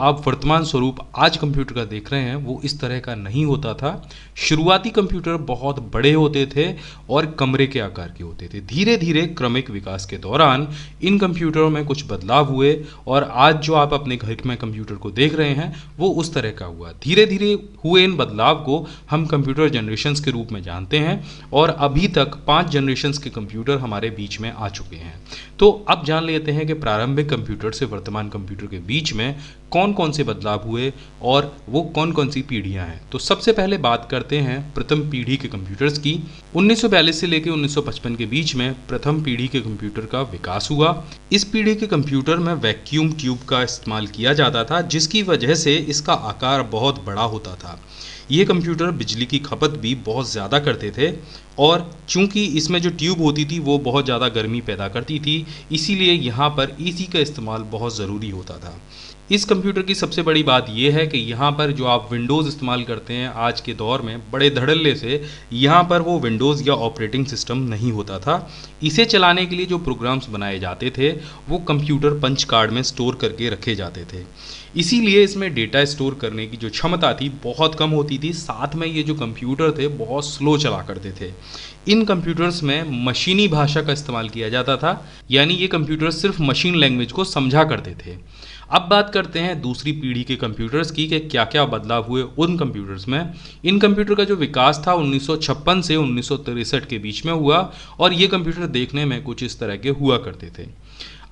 आप वर्तमान स्वरूप आज कंप्यूटर का देख रहे हैं वो इस तरह का नहीं होता था। शुरुआती कंप्यूटर बहुत बड़े होते थे और कमरे के आकार के होते थे। धीरे धीरे क्रमिक विकास के दौरान इन कंप्यूटरों में कुछ बदलाव हुए और आज जो आप अपने घर में कंप्यूटर को देख रहे हैं वो उस तरह का हुआ। धीरे धीरे हुए इन बदलाव को हम कंप्यूटर जनरेशन्स के रूप में जानते हैं और अभी तक 5 जनरेशन्स के कंप्यूटर हमारे बीच में आ चुके हैं। तो अब जान लेते हैं कि प्रारंभिक कंप्यूटर से वर्तमान कंप्यूटर के बीच में कौन कौन से बदलाव हुए और वो कौन कौन सी पीढ़ियां हैं। तो सबसे पहले बात करते हैं प्रथम पीढ़ी के कंप्यूटर्स की। 1942 से लेकर 1955 के बीच में प्रथम पीढ़ी के कंप्यूटर का विकास हुआ। इस पीढ़ी के कंप्यूटर में वैक्यूम ट्यूब का इस्तेमाल किया जाता था, जिसकी वजह से इसका आकार बहुत बड़ा होता था। ये कंप्यूटर बिजली की खपत भी बहुत ज़्यादा करते थे और चूंकि इसमें जो ट्यूब होती थी वो बहुत ज़्यादा गर्मी पैदा करती थी, इसीलिए यहाँ पर एसी का इस्तेमाल बहुत ज़रूरी होता था। इस कंप्यूटर की सबसे बड़ी बात यह है कि यहाँ पर जो आप विंडोज़ इस्तेमाल करते हैं आज के दौर में बड़े धड़ल्ले से, यहाँ पर वो विंडोज़ या ऑपरेटिंग सिस्टम नहीं होता था। इसे चलाने के लिए जो प्रोग्राम्स बनाए जाते थे वो कंप्यूटर पंच कार्ड में स्टोर करके रखे जाते थे, इसीलिए इसमें डेटा स्टोर करने की जो क्षमता थी बहुत कम होती थी। साथ में ये जो कंप्यूटर थे बहुत स्लो चला करते थे। इन कंप्यूटर्स में मशीनी भाषा का इस्तेमाल किया जाता था, यानी ये कंप्यूटर सिर्फ मशीन लैंग्वेज को समझा करते थे। अब बात करते हैं दूसरी पीढ़ी के कंप्यूटर्स की कि क्या क्या बदलाव हुए उन कंप्यूटर्स में। इन कंप्यूटर का जो विकास था 1956 से 1963 के बीच में हुआ और ये कंप्यूटर देखने में कुछ इस तरह के हुआ करते थे।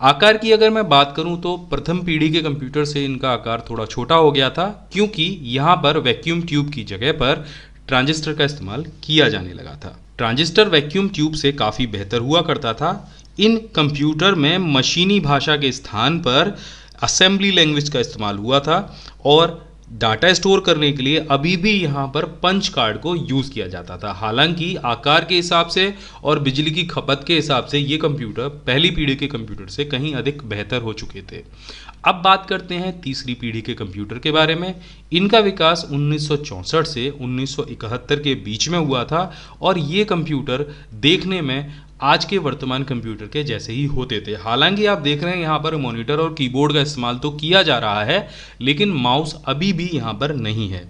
आकार की अगर मैं बात करूं तो प्रथम पीढ़ी के कंप्यूटर से इनका आकार थोड़ा छोटा हो गया था, क्योंकि यहाँ पर वैक्यूम ट्यूब की जगह पर ट्रांजिस्टर का इस्तेमाल किया जाने लगा था। ट्रांजिस्टर वैक्यूम ट्यूब से काफ़ी बेहतर हुआ करता था। इन कंप्यूटर में मशीनी भाषा के स्थान पर असेंबली लैंग्वेज का इस्तेमाल हुआ था और डाटा स्टोर करने के लिए अभी भी यहाँ पर पंच कार्ड को यूज़ किया जाता था। हालांकि आकार के हिसाब से और बिजली की खपत के हिसाब से ये कंप्यूटर पहली पीढ़ी के कंप्यूटर से कहीं अधिक बेहतर हो चुके थे। अब बात करते हैं तीसरी पीढ़ी के कंप्यूटर के बारे में। इनका विकास 1964 से 1971 के बीच में हुआ था और ये कंप्यूटर देखने में आज के वर्तमान कंप्यूटर के जैसे ही होते थे। हालांकि आप देख रहे हैं यहाँ पर मॉनिटर और कीबोर्ड का इस्तेमाल तो किया जा रहा है, लेकिन माउस अभी भी यहाँ पर नहीं है।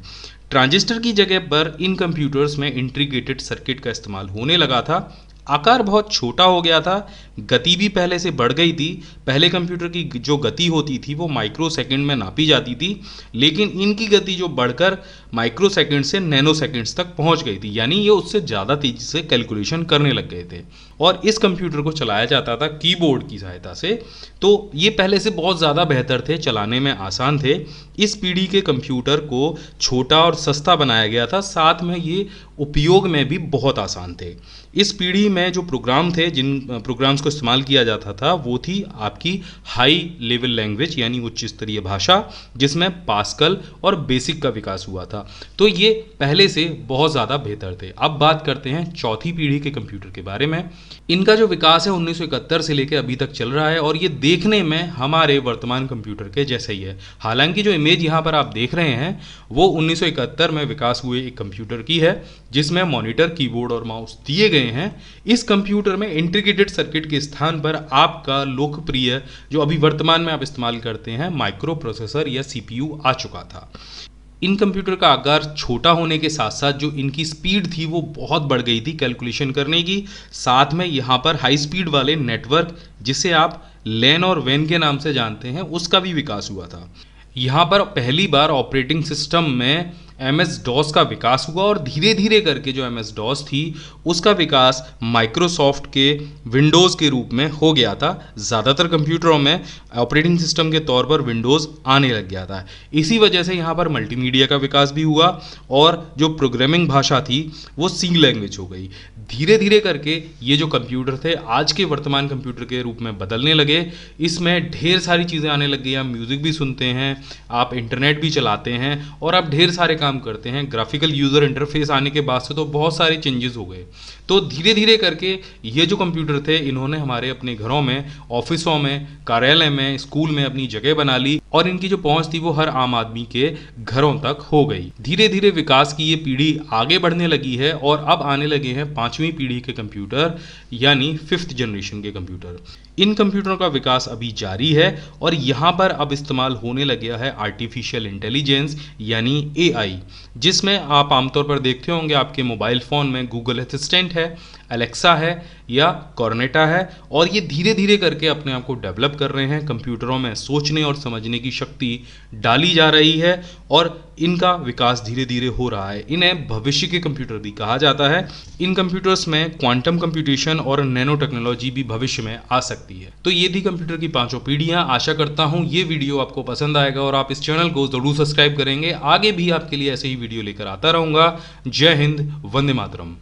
ट्रांजिस्टर की जगह पर इन कंप्यूटर्स में इंटीग्रेटेड सर्किट का इस्तेमाल होने लगा था। आकार बहुत छोटा हो गया था, गति भी पहले से बढ़ गई थी। पहले कंप्यूटर की जो गति होती थी वो माइक्रो सेकंड में नापी जाती थी, लेकिन इनकी गति जो बढ़कर माइक्रो सेकंड से नैनो सेकंड्स तक पहुंच गई थी, यानी ये उससे ज़्यादा तेज़ी से कैलकुलेशन करने लग गए थे और इस कंप्यूटर को चलाया जाता था कीबोर्ड की सहायता से। तो ये पहले से बहुत ज़्यादा बेहतर थे, चलाने में आसान थे। इस पीढ़ी के कंप्यूटर को छोटा और सस्ता बनाया गया था, साथ में ये उपयोग में भी बहुत आसान थे। इस पीढ़ी में जो प्रोग्राम थे, जिन प्रोग्राम्स को इस्तेमाल किया जाता था वो थी आपकी हाई लेवल लैंग्वेज यानी उच्च स्तरीय भाषा, जिसमें पास्कल और बेसिक का विकास हुआ था। तो ये पहले से बहुत ज़्यादा बेहतर थे। अब बात करते हैं चौथी पीढ़ी के कंप्यूटर के बारे में। इनका जो विकास है 1971 से लेकर अभी तक चल रहा है और ये देखने में हमारे वर्तमान कंप्यूटर के जैसे ही है। हालांकि जो इमेज यहाँ पर आप देख रहे हैं वो 1971 में विकास हुए एक कंप्यूटर की है, जिसमें मॉनिटर, कीबोर्ड और माउस दिए गए हैं। इस कंप्यूटर में इंटीग्रेटेड सर्किट के स्थान पर आपका लोकप्रिय जो अभी वर्तमान में आप इस्तेमाल करते हैं माइक्रो प्रोसेसर या सीपीयू आ चुका था। इन कंप्यूटर का आकार छोटा होने के साथ साथ जो इनकी स्पीड थी वो बहुत बढ़ गई थी कैलकुलेशन करने की। साथ में यहाँ पर हाई स्पीड वाले नेटवर्क, जिसे आप लैन और वैन के नाम से जानते हैं, उसका भी विकास हुआ था। यहाँ पर पहली बार ऑपरेटिंग सिस्टम में MS-DOS का विकास हुआ और धीरे धीरे करके जो MS-DOS थी उसका विकास माइक्रोसॉफ्ट के विंडोज़ के रूप में हो गया था। ज़्यादातर कंप्यूटरों में ऑपरेटिंग सिस्टम के तौर पर विंडोज़ आने लग गया था। इसी वजह से यहाँ पर मल्टीमीडिया का विकास भी हुआ और जो प्रोग्रामिंग भाषा थी वो सी लैंग्वेज हो गई। धीरे धीरे करके ये जो कंप्यूटर थे आज के वर्तमान कंप्यूटर के रूप में बदलने लगे। इसमें ढेर सारी चीज़ें आने लग गई। आप म्यूज़िक भी सुनते हैं, आप इंटरनेट भी चलाते हैं और आप ढेर सारे काम करते हैं। ग्राफिकल यूज़र इंटरफेस आने के बाद से तो बहुत सारे चेंजेस हो गए। तो धीरे धीरे करके ये जो कंप्यूटर थे इन्होंने हमारे अपने घरों में, ऑफिसों में, कार्यालय में, स्कूल में अपनी जगह बना ली और इनकी जो पहुंच थी वो हर आम आदमी के घरों तक हो गई। धीरे धीरे विकास की ये पीढ़ी आगे बढ़ने लगी है और अब आने लगे हैं 5वीं पीढ़ी के कंप्यूटर यानी 5th जनरेशन के कंप्यूटर। इन कंप्यूटरों का विकास अभी जारी है और यहाँ पर अब इस्तेमाल होने लग गया है आर्टिफिशियल इंटेलिजेंस यानी एआई, जिसमें आप आमतौर पर देखते होंगे आपके मोबाइल फ़ोन में गूगल असिस्टेंट है, अलेक्सा है या कॉर्नेटा है, और ये धीरे धीरे करके अपने आप को डेवलप कर रहे हैं। कंप्यूटरों में सोचने और समझने की शक्ति डाली जा रही है और इनका विकास धीरे धीरे हो रहा है। इन्हें भविष्य के कंप्यूटर भी कहा जाता है। इन कंप्यूटर्स में क्वांटम कंप्यूटेशन और नैनो टेक्नोलॉजी भी भविष्य में आ सकती है। तो ये थी कंप्यूटर की 5 पीढ़ियां। आशा करता हूं ये वीडियो आपको पसंद आएगा और आप इस चैनल को जरूर सब्सक्राइब करेंगे। आगे भी आपके लिए ऐसे ही वीडियो लेकर आता रहूंगा। जय हिंद, वंदे मातरम।